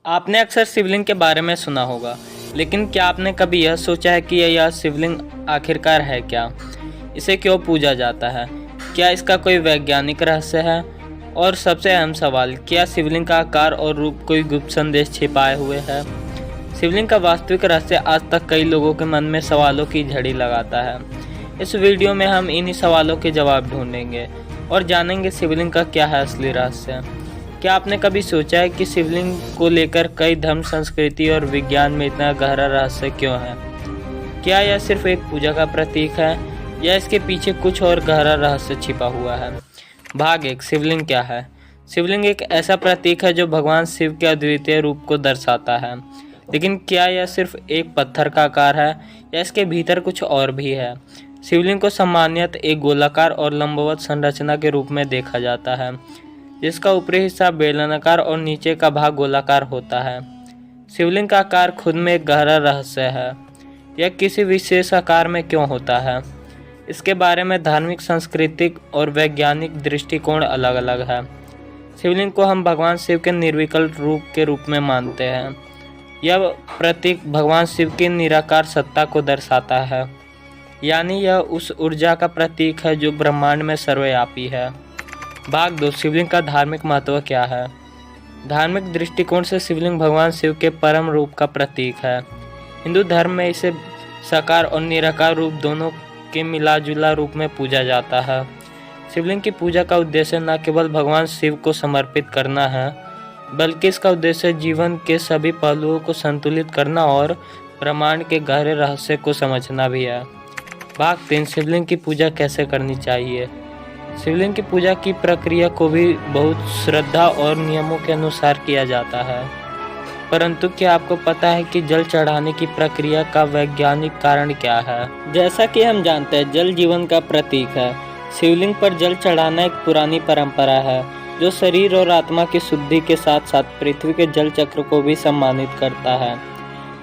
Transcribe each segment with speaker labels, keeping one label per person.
Speaker 1: आपने अक्सर शिवलिंग के बारे में सुना होगा, लेकिन क्या आपने कभी यह सोचा है कि यह शिवलिंग आखिरकार है क्या? इसे क्यों पूजा जाता है? क्या इसका कोई वैज्ञानिक रहस्य है? और सबसे अहम सवाल, क्या शिवलिंग का आकार और रूप कोई गुप्त संदेश छिपाए हुए है? शिवलिंग का वास्तविक रहस्य आज तक कई लोगों के मन में सवालों की झड़ी लगाता है। इस वीडियो में हम इन्हीं सवालों के जवाब ढूंढेंगे और जानेंगे शिवलिंग का क्या है असली रहस्य। क्या आपने कभी सोचा है कि शिवलिंग को लेकर कई धर्म, संस्कृति और विज्ञान में इतना गहरा रहस्य क्यों है? क्या यह सिर्फ एक पूजा का प्रतीक है या इसके पीछे कुछ और गहरा रहस्य छिपा हुआ है? भाग 1, शिवलिंग क्या है? शिवलिंग एक ऐसा प्रतीक है जो भगवान शिव के अद्वितीय रूप को दर्शाता है। लेकिन क्या यह सिर्फ एक पत्थर का आकार है या इसके भीतर कुछ और भी है? शिवलिंग को सामान्यतः एक गोलाकार और लंबवत संरचना के रूप में देखा जाता है, जिसका ऊपरी हिस्सा बेलनाकार और नीचे का भाग गोलाकार होता है। शिवलिंग का आकार खुद में एक गहरा रहस्य है। यह किसी विशेष आकार में क्यों होता है, इसके बारे में धार्मिक, सांस्कृतिक और वैज्ञानिक दृष्टिकोण अलग अलग है। शिवलिंग को हम भगवान शिव के निर्विकल्प रूप के रूप में मानते हैं। यह प्रतीक भगवान शिव की निराकार सत्ता को दर्शाता है, यानी यह उस ऊर्जा का प्रतीक है जो ब्रह्मांड में सर्वव्यापी है। भाग 2, शिवलिंग का धार्मिक महत्व क्या है? धार्मिक दृष्टिकोण से शिवलिंग भगवान शिव के परम रूप का प्रतीक है। हिंदू धर्म में इसे साकार और निराकार रूप दोनों के मिला जुला रूप में पूजा जाता है। शिवलिंग की पूजा का उद्देश्य न केवल भगवान शिव को समर्पित करना है, बल्कि इसका उद्देश्य जीवन के सभी पहलुओं को संतुलित करना और ब्रह्मांड के गहरे रहस्य को समझना भी है। भाग 3, शिवलिंग की पूजा कैसे करनी चाहिए? शिवलिंग की पूजा की प्रक्रिया को भी बहुत श्रद्धा और नियमों के अनुसार किया जाता है। परंतु क्या आपको पता है कि जल चढ़ाने की प्रक्रिया का वैज्ञानिक कारण क्या है? जैसा कि हम जानते हैं, जल जीवन का प्रतीक है। शिवलिंग पर जल चढ़ाना एक पुरानी परंपरा है जो शरीर और आत्मा की शुद्धि के साथ साथ पृथ्वी के जल चक्र को भी सम्मानित करता है।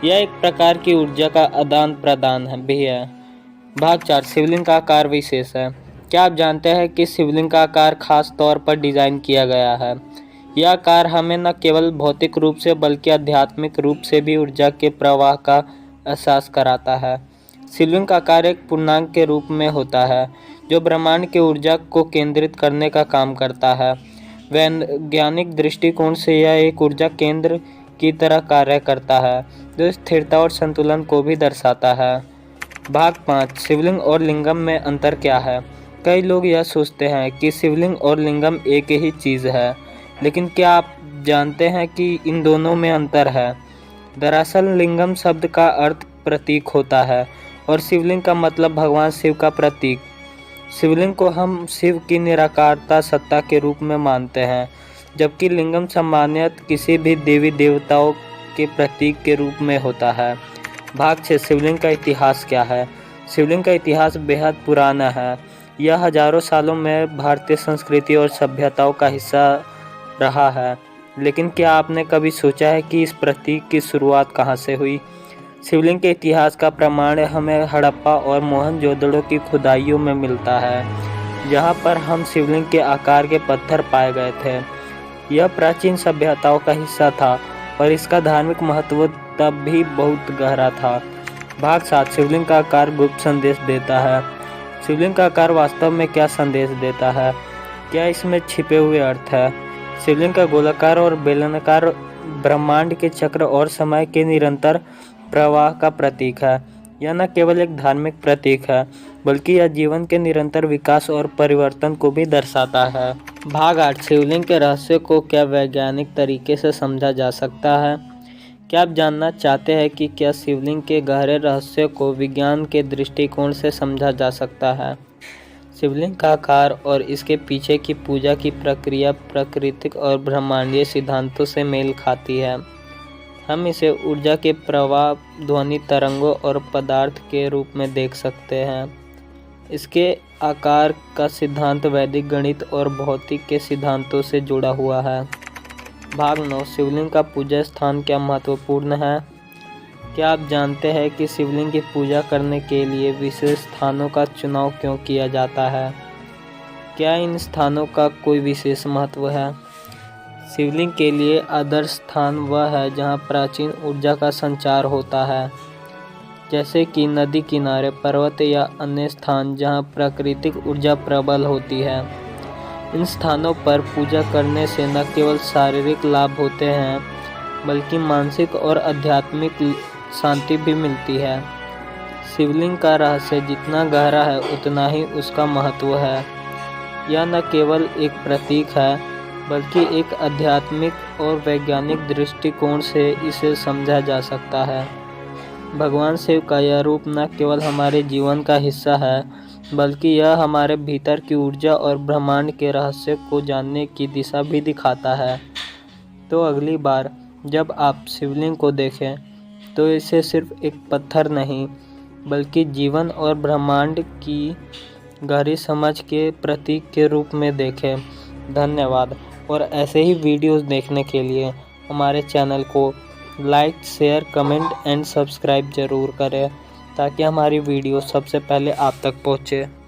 Speaker 1: यह एक प्रकार की ऊर्जा का आदान प्रदान भी है। भाग 4, शिवलिंग का आकार विशेष है। क्या आप जानते हैं कि शिवलिंग का आकार खास तौर पर डिजाइन किया गया है? यह आकार हमें न केवल भौतिक रूप से बल्कि आध्यात्मिक रूप से भी ऊर्जा के प्रवाह का एहसास कराता है। शिवलिंग का आकार एक पूर्णांक के रूप में होता है जो ब्रह्मांड की ऊर्जा को केंद्रित करने का काम करता है। वैज्ञानिक दृष्टिकोण से यह एक ऊर्जा केंद्र की तरह कार्य करता है जो स्थिरता और संतुलन को भी दर्शाता है। भाग 5, शिवलिंग और लिंगम में अंतर क्या है? कई लोग यह सोचते हैं कि शिवलिंग और लिंगम एक ही चीज़ है, लेकिन क्या आप जानते हैं कि इन दोनों में अंतर है? दरअसल लिंगम शब्द का अर्थ प्रतीक होता है और शिवलिंग का मतलब भगवान शिव का प्रतीक। शिवलिंग को हम शिव की निराकारता सत्ता के रूप में मानते हैं, जबकि लिंगम सामान्यतः किसी भी देवी देवताओं के प्रतीक के रूप में होता है। भाग 6, शिवलिंग का इतिहास क्या है? शिवलिंग का इतिहास बेहद पुराना है। यह हजारों सालों में भारतीय संस्कृति और सभ्यताओं का हिस्सा रहा है। लेकिन क्या आपने कभी सोचा है कि इस प्रतीक की शुरुआत कहाँ से हुई? शिवलिंग के इतिहास का प्रमाण हमें हड़प्पा और मोहनजोदड़ो की खुदाइयों में मिलता है, जहाँ पर हम शिवलिंग के आकार के पत्थर पाए गए थे। यह प्राचीन सभ्यताओं का हिस्सा था और इसका धार्मिक महत्व तब भी बहुत गहरा था। भाग 7, शिवलिंग का आकार गुप्त संदेश देता है। शिवलिंग का आकार वास्तव में क्या संदेश देता है? क्या इसमें छिपे हुए अर्थ है? शिवलिंग का गोलाकार और बेलनाकार ब्रह्मांड के चक्र और समय के निरंतर प्रवाह का प्रतीक है। यह न केवल एक धार्मिक प्रतीक है, बल्कि यह जीवन के निरंतर विकास और परिवर्तन को भी दर्शाता है। भाग 8, शिवलिंग के रहस्य को क्या वैज्ञानिक तरीके से समझा जा सकता है? क्या आप जानना चाहते हैं कि क्या शिवलिंग के गहरे रहस्य को विज्ञान के दृष्टिकोण से समझा जा सकता है? शिवलिंग का आकार और इसके पीछे की पूजा की प्रक्रिया प्राकृतिक और ब्रह्मांडीय सिद्धांतों से मेल खाती है। हम इसे ऊर्जा के प्रवाह, ध्वनि तरंगों और पदार्थ के रूप में देख सकते हैं। इसके आकार का सिद्धांत वैदिक गणित और भौतिक के सिद्धांतों से जुड़ा हुआ है। भाग 9, शिवलिंग का पूजा स्थान क्या महत्वपूर्ण है? क्या आप जानते हैं कि शिवलिंग की पूजा करने के लिए विशेष स्थानों का चुनाव क्यों किया जाता है? क्या इन स्थानों का कोई विशेष महत्व है? शिवलिंग के लिए आदर्श स्थान वह है जहाँ प्राचीन ऊर्जा का संचार होता है, जैसे कि नदी किनारे, पर्वत या अन्य स्थान जहाँ प्राकृतिक ऊर्जा प्रबल होती है। इन स्थानों पर पूजा करने से न केवल शारीरिक लाभ होते हैं, बल्कि मानसिक और आध्यात्मिक शांति भी मिलती है। शिवलिंग का रहस्य जितना गहरा है, उतना ही उसका महत्व है। यह न केवल एक प्रतीक है, बल्कि एक आध्यात्मिक और वैज्ञानिक दृष्टिकोण से इसे समझा जा सकता है। भगवान शिव का यह रूप न केवल हमारे जीवन का हिस्सा है, बल्कि यह हमारे भीतर की ऊर्जा और ब्रह्मांड के रहस्य को जानने की दिशा भी दिखाता है। तो अगली बार जब आप शिवलिंग को देखें, तो इसे सिर्फ एक पत्थर नहीं, बल्कि जीवन और ब्रह्मांड की गहरी समझ के प्रतीक के रूप में देखें। धन्यवाद। और ऐसे ही वीडियोस देखने के लिए हमारे चैनल को like, share, comment and subscribe ज़रूर करें, ताकि हमारी वीडियो सबसे पहले आप तक पहुँचे।